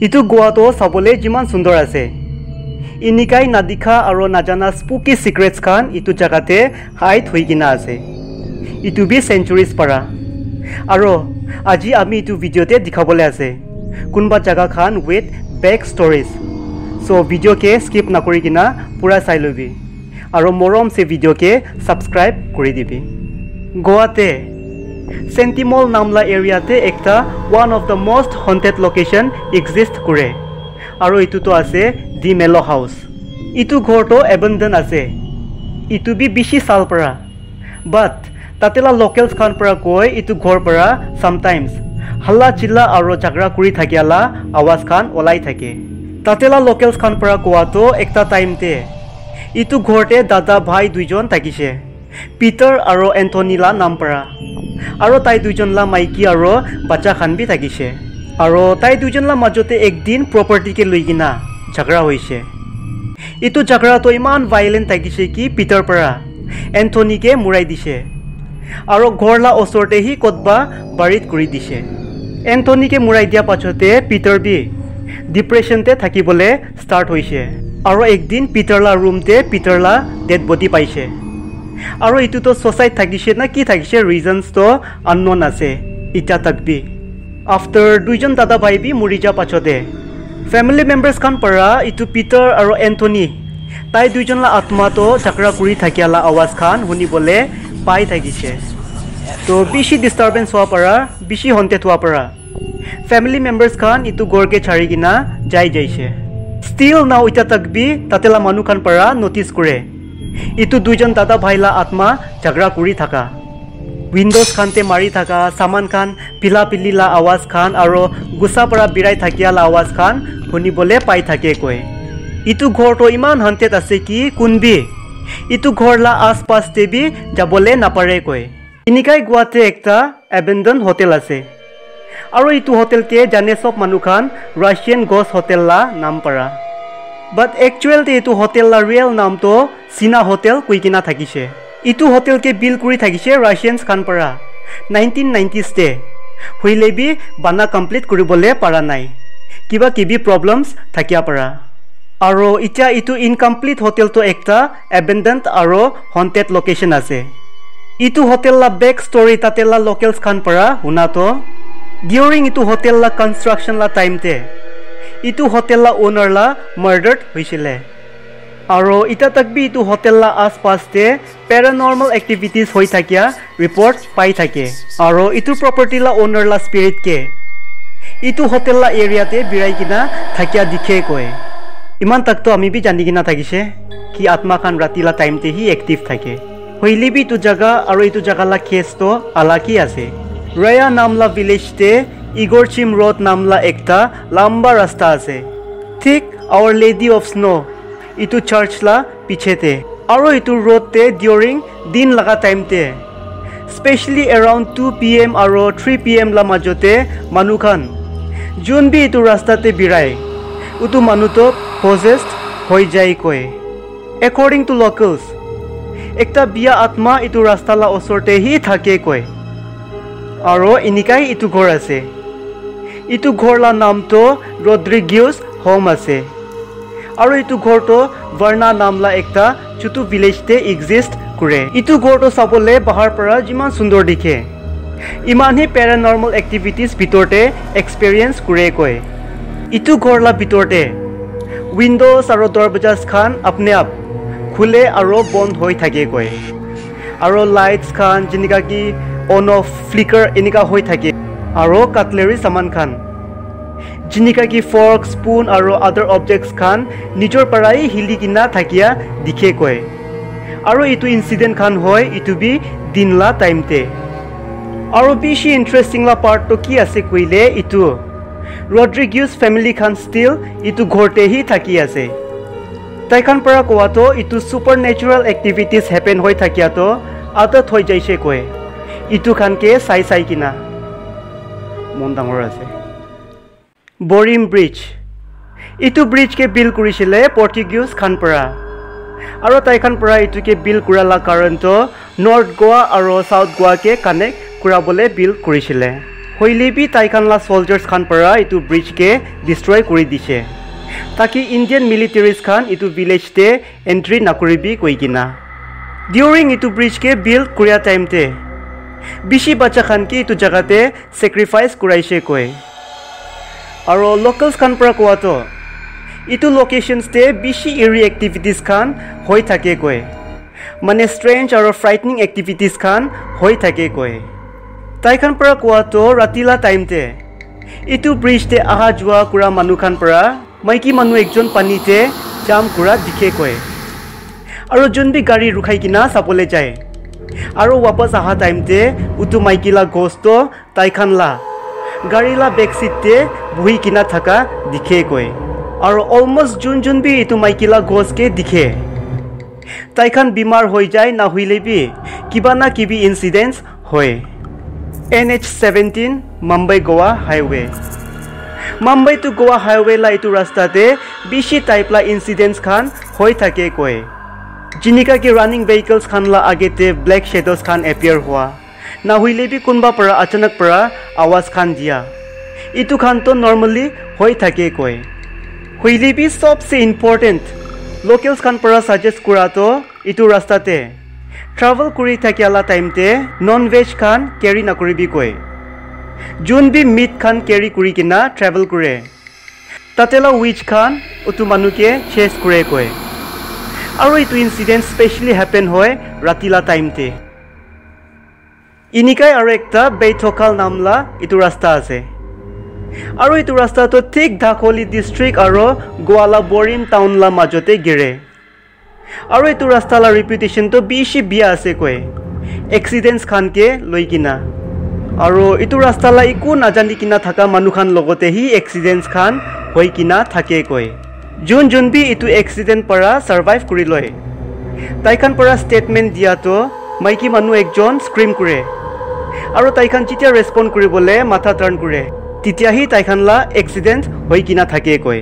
ইটো গোৱাটো চাবলৈ যিমান সুন্দৰ আছে ইনিকাই নাদিখা আৰু নাজানা স্পুকি সিক্ৰেটছ খান ইটো জাগাতে হাইড হৈ কিনা আছে ইটো বি সেঞ্চুৰিজ পাৰা আৰু আজি আমি ইটো ভিডিঅ'তে দেখাবলৈ আছে কোনবা জাগা খান উইথ বেক ষ্টৰিজ সো ভিডিঅ'কে স্কিপ নকৰি কিনা পুৰা চাই লবি আৰু মৰম সে ভিডিঅ'কে সাবস্ক্ৰাইব কৰি দিবি গোৱাতে সেন্টিমল নামলা এৰিয়াতে একটা one of the most haunted location exist কৰে আৰু ইটোতো আছে দি মেলো হাউস ইটো ঘৰটো abandoned আছে ইটো বি বেছি সাল পৰা but তাতেলা locals খান পৰা কৈ ইটো ঘৰ পৰা sometimes হাল্লা চিল্লা আৰু ঝগড়া কৰি থাকিয়ালা আৱাজ খান ওলাই থাকে তাতেলা locals খান পৰা কোৱাটো একটা টাইমতে ইটো ঘৰতে দাদা ভাই দুইজন থাকিছে পিটাৰ আৰু এন্থনীলা নাম পৰা আৰু তাই দুইজনলা মাইকি আৰু বাচ্চা খান বি থাকিছে আৰু তাই দুইজনলা মাজতে একদিন প্ৰপাৰ্টিকে লৈ কিনা ঝগড়া হৈছে ইটো ঝগড়াটো ইমান ভাইলেন্ট থাকিছে কি পিটাৰ পৰা এন্থনীকে মুৰাই দিছে আৰু ঘৰলা ওচৰতে হি কতবা বাৰিত কৰি দিছে এন্থনীকে মুৰাই দিয়া পাছতে পিটাৰ বি ডিপ্ৰেছনতে থাকিবলে ষ্টাৰ্ট হৈছে আৰু একদিন পিটাৰলা ৰুমতে পিটাৰলা ডেড বডি পাইছে আৰু ইটোতো সোসাইড থাকিছে না কি থাকিছে ৰিজনস তো আননোন আছে ইটা তাকবি আফটাৰ দুইজন দাদা ভাই বি মৰি যা পাছতে ফ্যামিলি মেম্বাৰ্স খান পৰা ইটো পিটাৰ আৰু এন্থনী তাই দুইজনলা আত্মা তো ঝগড়া কৰি থাকিয়ালা আৱাজ খান শুনিবলে পাই থাকিছে তো বেছি ডিস্টাৰবেন্স হোৱা পৰা বেছি হন্টেড হোৱা পৰা ফ্যামিলি মেম্বাৰ্স খান ইটো গৰকে ছাৰি কিনা যাইছে ষ্টিল নাও ইটা তাকবি তাতেলা মানুহ খান পৰা নটিস কৰে ইটো দুইজন দাদা ভাইলা আত্মা ঝগড়া কৰি থাকা উইন্ডোজ খানতে মাৰি থাকা সামান খান পিলা পিলিলা আৱাজ খান আৰু গুছা পৰা বিৰাই থাকিয়ালা আৱাজ খান শুনিবলে পাই থাকে কৈ ইটো ঘৰটো ইমান হন্টেড আছে কি কোনবি ইটো ঘৰলা আশপাশ তেবি যাবলে নাপাৰে কৈ ইনিকাই গোৱাতে একটা abandoned হোটেল আছে আৰু ইটো হোটেলকে জানে সব মানুহ খান ৰাছিয়ান গছ হোটেললা নাম পৰা But actually itu hotel la real naam to Sina Hotel kuikina thakise. Itu hotel ke bill kuri thakise Russians khan para 1990s te. Hoile bi bana complete kuribole para nai. Kiba kibi problems thakia para. Aro itia itu incomplete hotel to ekta abandoned aro haunted location ase. Itu hotel la back story tatela locals khan para huna to during itu hotel la construction la time te ইটো hotel লা ওনার লা murdered হইছিলে আৰু ইটা তাকবি ইটো hotel লা আশপাশতে প্যাৰানৰ্মাল activities হৈ থাকিয়া report পাই থাকে আৰু ইটো প্ৰপাৰ্টি লা ওনাৰ লা স্পিৰিট কে ইটো হোটেল লা এৰিয়াতে বিৰাই কিনা থাকিয়া দিখে কয় ইমান তাকতো আমি বি জানি কিনা থাকিছে কি আত্মা খান রাতিলা টাইমতে হি অ্যাক্টিভ থাকে হইলি বি ইটো জায়গা আৰু ইটো জায়গা লা কেস তো আলাকি আছে রয়া নামলা ভিলেজতে Igorchim Road namla ekta lamba rasta ase thik Our Lady of Snow itu church la pichete aro itu road te during din laga time te especially around 2 pm aro 3 pm la majote manu khan jun bi itu rasta te birai utu manu to possessed hoi jai koi according to locals ekta biya atma itu rasta la osorte hi thake koi aro inikai itu ghor ase ইটো ঘৰলা নামটো ৰড্ৰিগিউছ home আছে আৰু ইটো ঘৰটো ভাৰ্না নামলা একটা ছোটো ভিলেজতে exist কৰে ইটো ঘৰটো চাবলে বাহাৰ পৰা যিমান সুন্দৰ দেখে ইমানহে প্যাৰানৰ্মাল এক্টিভিটিজ ভিতৰতে এক্সপেৰিয়েন্স কৰে কয় ইটো ঘৰলা ভিতৰতে উইন্ডোজ আৰু দৰৱাজাস খান আপনে আপ খুলে আৰু বন্ধ হৈ থাকে কয় আৰু লাইটস খান যেনেকা কি অন অফ ফ্লিকাৰ এনেকা হৈ থাকে আৰু কাটলেৰী সামান খান জিনিকা কি ফৰ্ক স্পুন আৰু আদাৰ অবজেক্টস খান নিজৰ পৰাই হিলি কিনা থাকিয়া দিখে কয় আৰু ইটো ইনসিডেন্ট খান হয় ইটো বি দিনলা টাইমতে আৰু বেছি ইন্টাৰেষ্টিং লা পাৰ্ট তো কি আছে কইলে ইটো ৰড্ৰিগিউছ ফ্যামিলি খান ষ্টিল ইটো ঘৰতে হি থাকি আছে তাই খান পৰা কোৱাটো ইটো সুপাৰ নেচাৰেল এক্টিভিটিজ হেপেন হৈ থাকিয়াটো আদত হৈ যাইছে কয় ইটো খানকে চাই কিনা মন ডাঙৰ আছে বৰিম ব্ৰিজ ইটো ব্ৰিজ কে বিল কৰিছিলে পৰ্তুগীজ খান পৰা আৰু তাই খান পৰা ইটোকে বিল কৰালা কাৰণটো নৰ্থ গোৱা আৰু সাউথ গোৱা কে কানেক্ট কৰাবলে বিল কৰিছিলে হইলেবি তাইখানলা soldiers Khan para itu bridge ke destroy kori dishe taki Indian militaries khan itu village te entry nakoribi koikina during itu bridge ke build korea time te bishi bacha khan ki itu jaga te sacrifice kuraise koi aro locals khan para koa to itu locations te bishi eerie activities khan hoi thake koi mane strange aro frightening activities khan hoi thake koi taikhan para koa to ratila time te itu bridge te aha jua kura manu khan para maiki manu ekjon pani te jam kura dikhe koi aro jonbi gari rukhai kina sapole jai aro wapas aha time te utu maiki la ghost to taikhan la gari la back seat te buhi kina thaka dikhe koi aro almost junbi itu maiki la ghost ke dikhe taikhan bimar hoi jai na huile bi kiba na kibi incidents hoy NH17 Mumbai Goa highway Mumbai to Goa highway la itu rasta te bishi type la incidents khan hoi thake koi jinika ki running vehicles khan la age te black shadows khan appear hua na huile bi kunba para achanak para awaz khan dia itu khan to normally hoi thake koi huile bi sobse important locals khan para suggest kura to itu rasta te travel kuri thakiala time te non veg khan carry na koribi koi jun bi meat khan carry kuri kina travel kure tatela witch khan utu manuke chase kure koi aro itu incident specially happen hoy ratila time te inikai aro ekta beithokal namla itu rasta ase aro itu rasta to thik Dhakoli district aro Goala Borim town la majote gire aro itu rasta la reputation to bishi bia ase koi accidents khan ke loikina aro itu rasta la iku najani kina thaka manu khan logote hi accidents khan hoi kina thake koi jun bi itu accident para survive kuri loi taikhan para statement dia to maiki manu ekjon scream kure aro taikhan jitia respond kuribole matha turn kure titia hi taikhan la accident hoi kina thake koi